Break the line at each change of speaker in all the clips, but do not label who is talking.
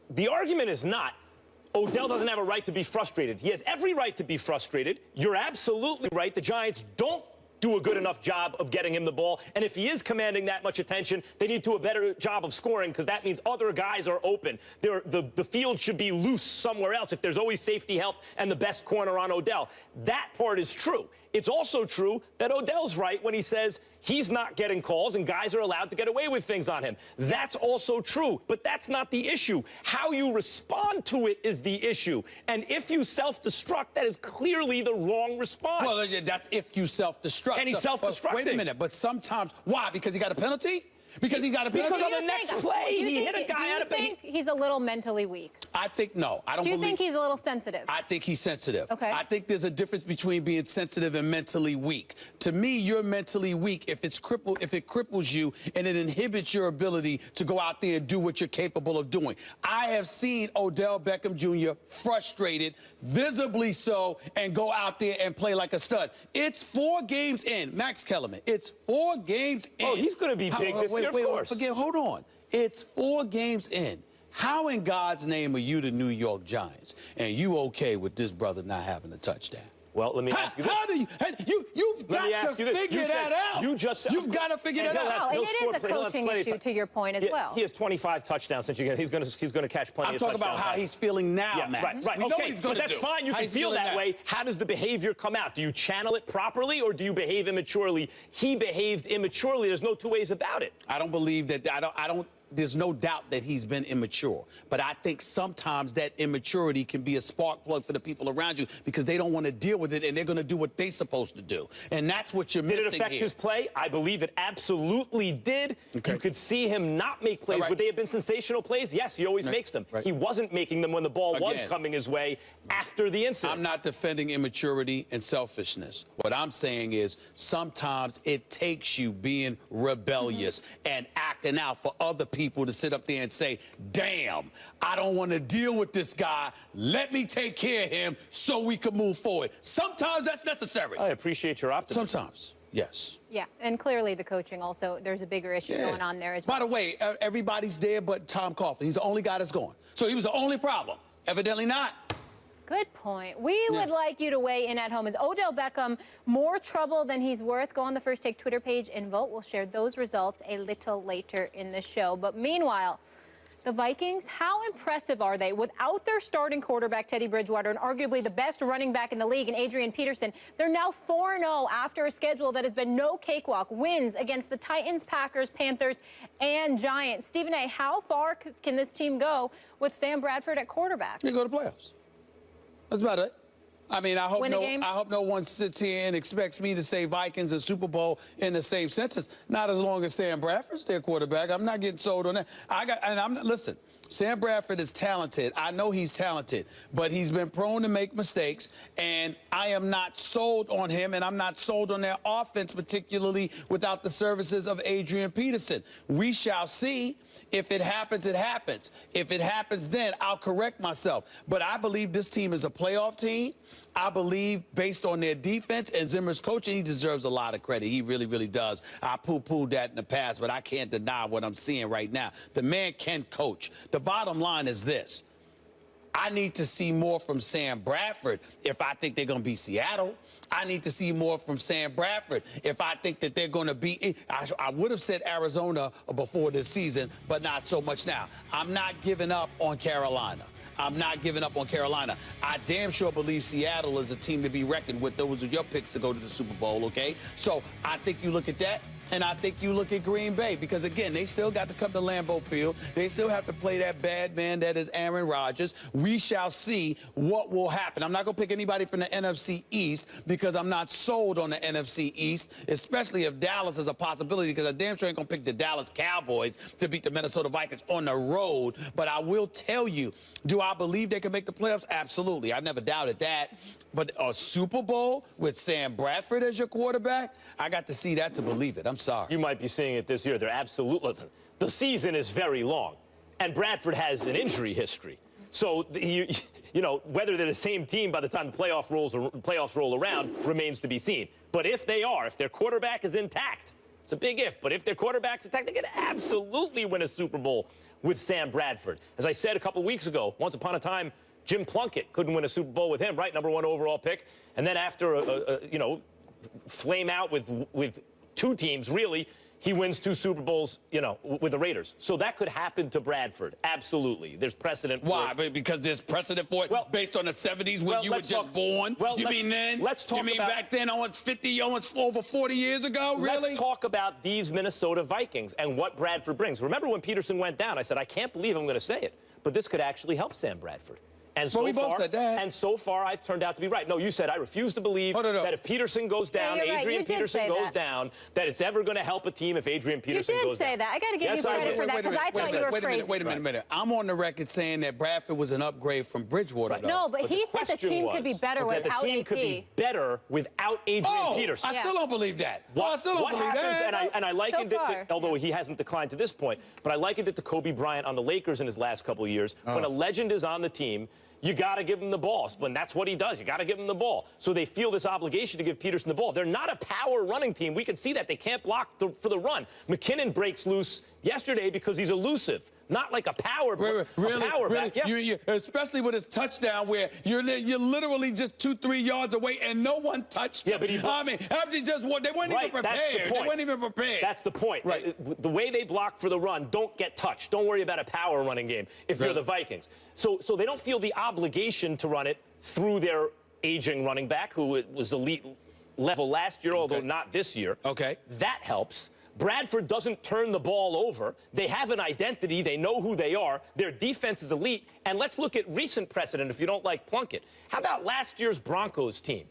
the argument is not Odell doesn't have a right to be frustrated. He has every right to be frustrated. You're absolutely right. The Giants don't do a good enough job of getting him the ball. And if he is commanding that much attention, they need to do a better job of scoring, because that means other guys are open. The field should be loose somewhere else if there's always safety help and the best corner on Odell. That part is true. It's also true that Odell's right when he says he's not getting calls and guys are allowed to get away with things on him. That's also true, but that's not the issue. How you respond to it is the issue. And if you self-destruct, that is clearly the wrong response.
Well, that's if you self-destruct.
And he's self-destructing.
Wait a minute, but sometimes, why? Because he got a penalty? Because he got a penalty?
Because on the next play, he hit a guy out of...
Do you think he's a little mentally weak?
I think no. I don't believe...
Do you think he's a little sensitive?
I think he's sensitive.
Okay.
I think there's a difference between being sensitive and mentally weak. To me, you're mentally weak if it cripples you and it inhibits your ability to go out there and do what you're capable of doing. I have seen Odell Beckham Jr. frustrated, visibly so, and go out there and play like a stud. It's 4 games in. Max Kellerman, it's 4 games in.
Oh, he's going to be big this year, of course.
Hold on. It's 4 games in. How in God's name are you the New York Giants and you okay with this brother not having a touchdown?
Well, let me ask you this.
How do you've got to figure that out. You've got to figure that out.
And it is a coaching issue, to your point as well.
He has 25 touchdowns since he's going to catch plenty of touchdowns.
I'm talking about how he's feeling now, Matt.
Right. Okay, but that's fine. You can feel that way. How does the behavior come out? Do you channel it properly or do you behave immaturely? He behaved immaturely. There's no 2 ways about it.
I don't believe that. There's no doubt that he's been immature. But I think sometimes that immaturity can be a spark plug for the people around you because they don't want to deal with it and they're going to do what they're supposed to do. And that's what you're missing here.
Did it affect his play? I believe it absolutely did.
Okay.
You could see him not make plays. Would they have been sensational plays? Yes, he always makes them. He wasn't making them when the ball was coming his way after the incident.
I'm not defending immaturity and selfishness. What I'm saying is sometimes it takes you being rebellious and acting out for other people to sit up there and say, damn, I don't want to deal with this guy. Let me take care of him so we can move forward. Sometimes that's necessary.
I appreciate your optimism.
Sometimes, yes.
Yeah, and clearly the coaching also, there's a bigger issue going on there as well.
By the way, everybody's there but Tom Coughlin. He's the only guy that's gone. So he was the only problem. Evidently not.
Good point. We would like you to weigh in at home. Is Odell Beckham more trouble than he's worth? Go on the First Take Twitter page and vote. We'll share those results a little later in the show. But meanwhile, the Vikings, how impressive are they? Without their starting quarterback, Teddy Bridgewater, and arguably the best running back in the league, and Adrian Peterson, they're now 4-0 after a schedule that has been no cakewalk. Wins against the Titans, Packers, Panthers, and Giants. Stephen A., how far can this team go with Sam Bradford at quarterback?
They go to playoffs. That's about it. I mean, I hope no one sits here and expects me to say Vikings and Super Bowl in the same sentence. Not as long as Sam Bradford's their quarterback. I'm not getting sold on that. Listen, Sam Bradford is talented. I know he's talented, but he's been prone to make mistakes, and I am not sold on him, and I'm not sold on their offense, particularly without the services of Adrian Peterson. We shall see. If it happens, it happens. If it happens, then I'll correct myself. But I believe this team is a playoff team. I believe, based on their defense and Zimmer's coaching, he deserves a lot of credit. He really, really does. I poo-pooed that in the past, but I can't deny what I'm seeing right now. The man can coach. The bottom line is this. I need to see more from Sam Bradford if I think they're going to beat Seattle. I need to see more from Sam Bradford if I think that they're going to beat. I would have said Arizona before this season, but not so much now. I'm not giving up on Carolina. I'm not giving up on Carolina. I damn sure believe Seattle is a team to be reckoned with. Those are your picks to go to the Super Bowl, okay? So I think you look at that. And I think you look at Green Bay because, again, they still got to come to Lambeau Field. They still have to play that bad man that is Aaron Rodgers. We shall see what will happen. I'm not going to pick anybody from the NFC East because I'm not sold on the NFC East, especially if Dallas is a possibility, because I damn sure ain't going to pick the Dallas Cowboys to beat the Minnesota Vikings on the road. But I will tell you, do I believe they can make the playoffs? Absolutely. I never doubted that. But a Super Bowl with Sam Bradford as your quarterback, I got to see that to believe it. I'm sorry.
You might be seeing it this year. They're absolute. Listen, the season is very long, and Bradford has an injury history. So, you know, whether they're the same team by the time the playoffs roll around remains to be seen. But if they are, if their quarterback is intact, It's a big if. But if their quarterback's attack, they could absolutely win a Super Bowl with Sam Bradford. As I said a couple weeks ago, once upon a time, Jim Plunkett couldn't win a Super Bowl with him, right? #1 overall pick. And then after, flame out with two teams, really, he wins 2 Super Bowls, with the Raiders. So that could happen to Bradford. Absolutely. There's precedent for
Why?
it.
Because there's precedent for it based on the 70s when you were just born?
Well,
you mean then?
Let's talk
You mean
about,
back then, almost over 40 years ago, really?
Let's talk about these Minnesota Vikings and what Bradford brings. Remember when Peterson went down, I said, I can't believe I'm going to say it, but this could actually help Sam Bradford. And
we both said that.
And so far, I've turned out to be right. No, you said I refuse to believe that if Peterson goes down,
yeah,
Adrian Peterson goes down, that it's ever going to help a team if Adrian Peterson goes down.
You did say that. I got to give you credit for that because I thought you were crazy.
Wait a minute. I'm on the record saying that Bradford was an upgrade from Bridgewater.
Right.
No, but he said the team could be better without AP.
The team could be better without Adrian Peterson.
I still don't believe that.
What
I still don't believe that.
And I likened it to, although he hasn't declined to this point, but I likened it to Kobe Bryant on the Lakers in his last couple of years. When a legend is on the team, you got to give him the ball. When that's what he does, you got to give him the ball. So they feel this obligation to give Peterson the ball. They're not a power running team. We can see that. They can't block for the run. McKinnon breaks loose yesterday because he's elusive. Not like a power back. Yeah.
Especially with his touchdown where you're literally just 2-3 yards away and no one touched him.
Yeah, but
they weren't even prepared. They weren't even prepared.
That's the point.
Right.
The way they block for the run, don't get touched. Don't worry about a power running game if you're the Vikings. So they don't feel the obligation to run it through their aging running back, who was elite level last year, although not this year.
Okay.
That helps. Bradford doesn't turn the ball over. They have an identity. They know who they are. Their defense is elite. And let's look at recent precedent if you don't like Plunkett. How about last year's Broncos team?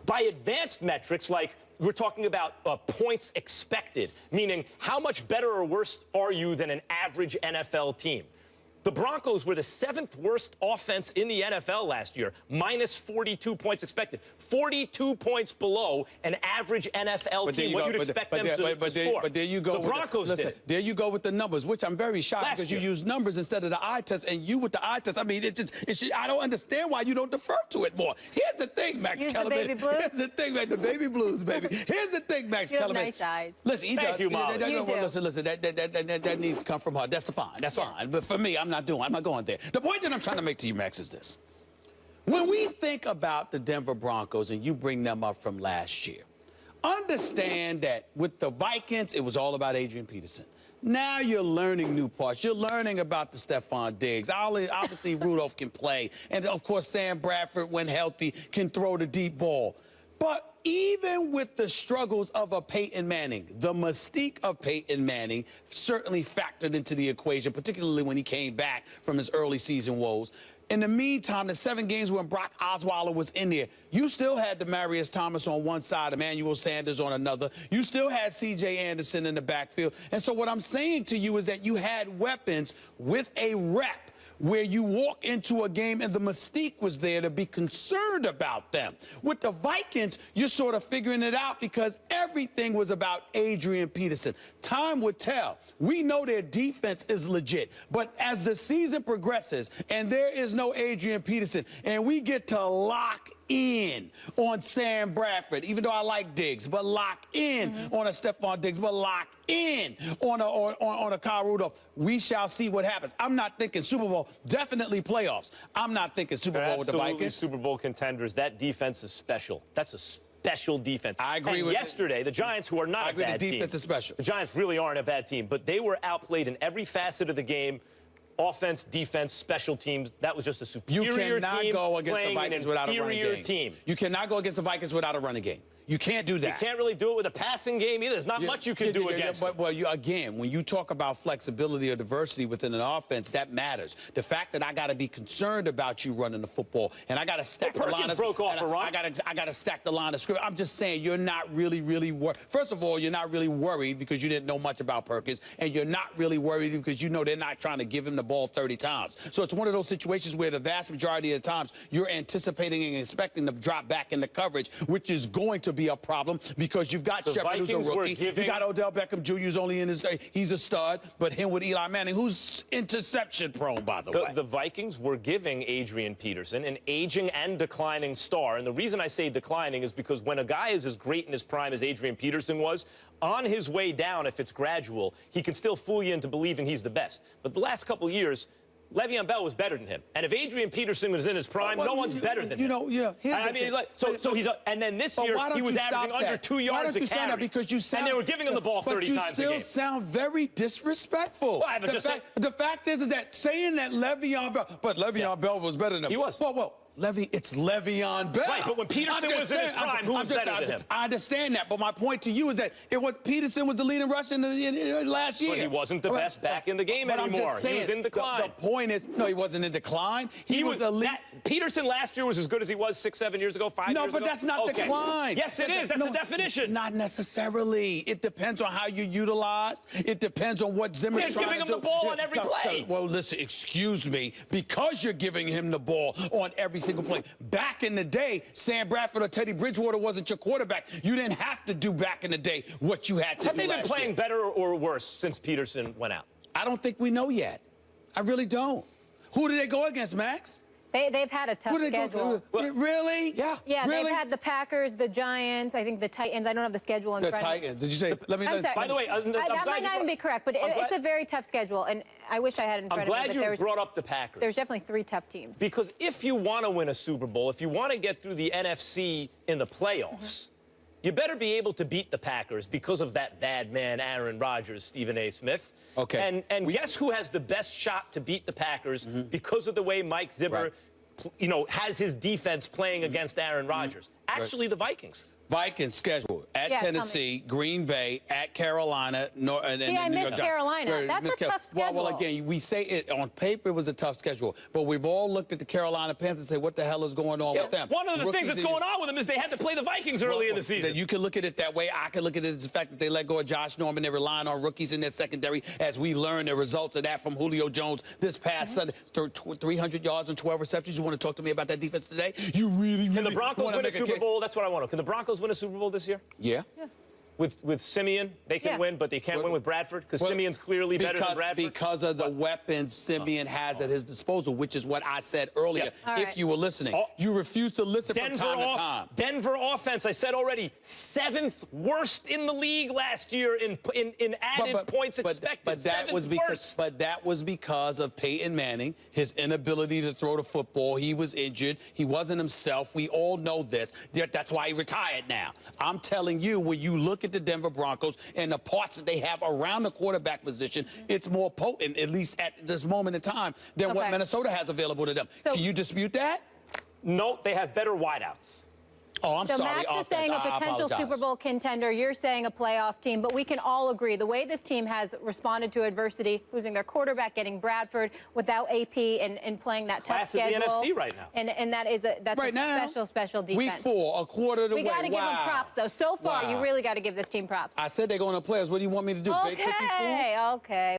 By advanced metrics, like we're talking about points expected, meaning how much better or worse are you than an average NFL team? The Broncos were the 7th worst offense in the NFL last year, minus 42 points expected. 42 points below an average NFL team, what you'd expect them to score.
But there you go.
The Broncos did.
There you go with the numbers, which I'm very shocked because you use numbers instead of the eye test, and you with the eye test, I mean, I don't understand why you don't defer to it more. Here's the thing, Max Kellerman.
The baby blues?
Here's the thing, man, the baby blues, baby. Here's the thing, Max Kellerman.
You have nice eyes.
Listen,
Thank you, Molly.
Listen, that needs to come from her. That's fine. That's fine. But for me, I'm not going there. The point that I'm trying to make to you, Max, is this. When we think about the Denver Broncos and you bring them up from last year, understand that with the Vikings, it was all about Adrian Peterson. Now you're learning new parts. You're learning about the Stephon Diggs. Obviously, Rudolph can play. And, of course, Sam Bradford, when healthy, can throw the deep ball. But even with the struggles of a Peyton Manning, the mystique of Peyton Manning certainly factored into the equation, particularly when he came back from his early season woes. In the meantime, the 7 games when Brock Osweiler was in there, you still had Demaryius Thomas on one side, Emmanuel Sanders on another. You still had C.J. Anderson in the backfield. And so what I'm saying to you is that you had weapons with a rep where you walk into a game and the mystique was there to be concerned about them. With the Vikings, you're sort of figuring it out because everything was about Adrian Peterson. Time would tell. We know their defense is legit, but as the season progresses and there is no Adrian Peterson and we get to lock in on Sam Bradford, even though I like Diggs, but lock in on a Stephon Diggs, but lock in on a Kyle Rudolph. We shall see what happens. I'm not thinking Super Bowl, definitely playoffs. I'm not thinking Super Bowl with the Vikings.
Super Bowl contenders. That defense is special. That's a special defense.
I agree
and
with
yesterday, the Giants, who are not a bad team.
The defense is special.
The Giants really aren't a bad team, but they were outplayed in every facet of the game. Offense, defense, special teams. That was just a superior team.
You cannot go against the Vikings without a running game.
Team.
You cannot go against the Vikings without a running game. You can't do that.
You can't really do it with a passing game either. There's not much you can do against them.
But again, when you talk about flexibility or diversity within an offense, that matters. The fact that I got to be concerned about you running the football and I got to stack the line of
broke off a run.
I got to stack the line of scrimmage. I'm just saying you're not really worried. First of all, you're not really worried because you didn't know much about Perkins, and you're not really worried because you know they're not trying to give him the ball 30 times. So it's one of those situations where the vast majority of the times you're anticipating and expecting to drop back in the coverage, which is going to to be a problem because you've got Shepard, who's a rookie. You got Odell Beckham Jr., who's only in his day. He's a stud, but him with Eli Manning, who's interception prone, by the way.
The Vikings were giving Adrian Peterson an aging and declining star. And the reason I say declining is because when a guy is as great in his prime as Adrian Peterson was, on his way down, if it's gradual, he can still fool you into believing he's the best. But the last couple of years, Le'Veon Bell was better than him. And if Adrian Peterson was in his prime, no one's better than him. So he's and then this year, he was averaging under 2 yards a carry.
Because you sound,
and they were giving him the ball 30 times a game.
But you still sound very disrespectful.
Well,
the fact is that saying that Le'Veon Bell, but Le'Veon Bell was better than him.
He was.
Well, it's Le'Veon Bell.
Right, but when Peterson was in his prime, who was better than him?
I understand that, but my point to you is that Peterson was the leading rusher in last year.
But he wasn't the best back in the game anymore. He was in decline.
The point is, no, he wasn't in decline. He was elite.
Peterson last year was as good as he was 6, 7 years ago, 5 years ago.
No, but that's not decline.
Yes, it is. That's the definition.
Not necessarily. It depends on how you're utilized. It depends on what Zimmer's trying to do.
You're giving him the ball on every play.
Well, listen, excuse me. Because you're giving him the ball on every single play. Back in the day, Sam Bradford or Teddy Bridgewater wasn't your quarterback. You didn't have to do back in the day what you had to do
Have they been playing better or worse since Peterson went out?
I don't think we know yet. I really don't. Who did they go against, Max?
They've had a tough schedule.
Really?
Yeah, really? They've had the Packers, the Giants, I think the Titans. I don't have the schedule in front of me.
The Titans. Did you say?
I'm sorry.
By the way,
that might not even be correct, but it's a very tough schedule, and I wish I had it in front of me.
I'm glad you brought up the Packers.
There's definitely 3 tough teams.
Because if you want to win a Super Bowl, if you want to get through the NFC in the playoffs, you better be able to beat the Packers because of that bad man, Aaron Rodgers, Stephen A. Smith.
Okay.
And guess who has the best shot to beat the Packers because of the way Mike Zimmer, has his defense playing against Aaron Rodgers? Actually, the Vikings.
Vikings schedule at Tennessee, Green Bay, at Carolina,
I missed Carolina. That's a tough schedule.
Well, again, we say it on paper it was a tough schedule, but we've all looked at the Carolina Panthers and say, what the hell is going on with them?
One of the things that's going on with them is they had to play the Vikings early in the season.
You can look at it that way. I can look at it as the fact that they let go of Josh Norman. They're relying on rookies in their secondary, as we learned the results of that from Julio Jones this past Sunday. 300 yards and 12 receptions. You want to talk to me about that defense today? You really
Can the Broncos win a Super Bowl? That's what I want to know. Can the Broncos win a Super Bowl this year?
Yeah.
With Simeon, they can win, but they can't win with Bradford because Simeon's clearly better than Bradford.
Because of the weapons Simeon has at his disposal, which is what I said earlier. If you were listening, you refused to listen from time to time.
Denver offense, I said already, 7th worst in the league last year in added points expected.
But that was because of Peyton Manning, his inability to throw the football. He was injured. He wasn't himself. We all know this. That's why he retired now. I'm telling you, when you look at the Denver Broncos and the parts that they have around the quarterback position, it's more potent, at least at this moment in time, than what Minnesota has available to them. Can you dispute that?
No, they have better wideouts.
Oh, I'm sorry.
So Max is saying a potential Super Bowl contender. You're saying a playoff team. But we can all agree the way this team has responded to adversity, losing their quarterback, getting Bradford without AP and playing that tough schedule.
Class of the NFC right now.
And that's a special defense.
Week 4, a quarter of the way.
We got to give them props, though. So far, you really got to give this team props.
I said they're going to playoffs. What do you want me to do? Bake cookies for them?
Okay.